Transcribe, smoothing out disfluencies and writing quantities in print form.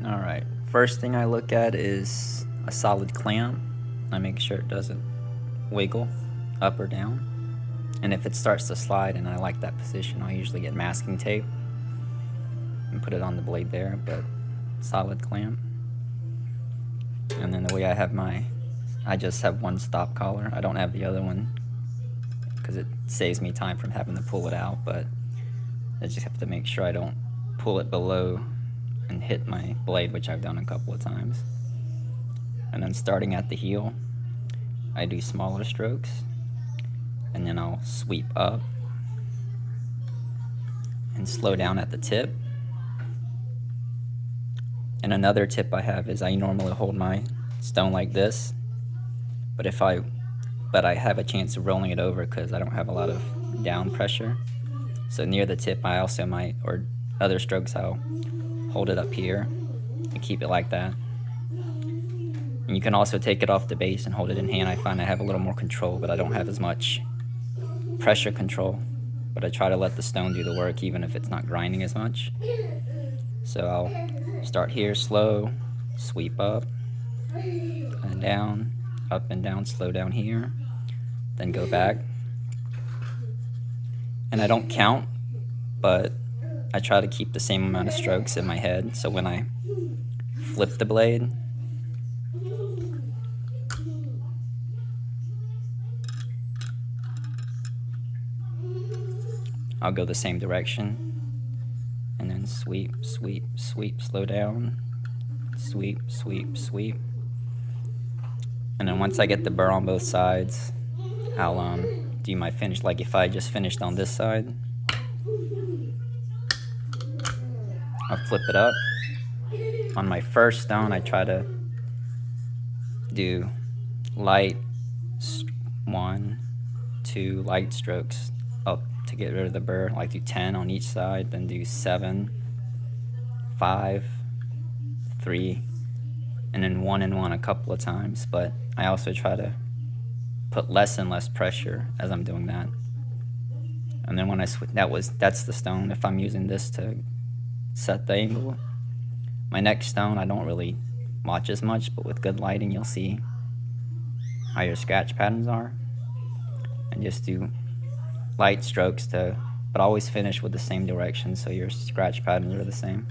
Alright, first thing I look at is a solid clamp. I make sure it doesn't wiggle up or down. And if it starts to slide and I like that position, I'll usually get masking tape and put it on the blade there, but solid clamp. And then the way I have I just have one stop collar. I don't have the other one because it saves me time from having to pull it out, but I just have to make sure I don't pull it below and hit my blade, which I've done a couple of times. And then starting at the heel, I do smaller strokes, and then I'll sweep up and slow down at the tip. And another tip I have is I normally hold my stone like this, but I have a chance of rolling it over because I don't have a lot of down pressure. So near the tip I also might, or other strokes I'll hold it up here and keep it like that. And you can also take it off the base and hold it in hand. I find I have a little more control, but I don't have as much pressure control. But I try to let the stone do the work even if it's not grinding as much. So I'll start here slow, sweep up and down, up and down, slow down here, then go back. And I don't count, but I try to keep the same amount of strokes in my head, so when I flip the blade, I'll go the same direction, and then sweep, sweep, sweep, slow down, sweep, sweep, sweep. And then once I get the burr on both sides, I'll do my finish. Like if I just finished on this side, I'll flip it up. On my first stone, I try to do light 1, 2 light strokes up to get rid of the burr. Like do 10 on each side, then do 7, 5, 3, and then 1 and 1 a couple of times. But I also try to put less and less pressure as I'm doing that. And then when I switch, that's the stone. If I'm using this to set the angle, my next stone I don't really watch as much, but with good lighting you'll see how your scratch patterns are, and just do light strokes but always finish with the same direction so your scratch patterns are the same.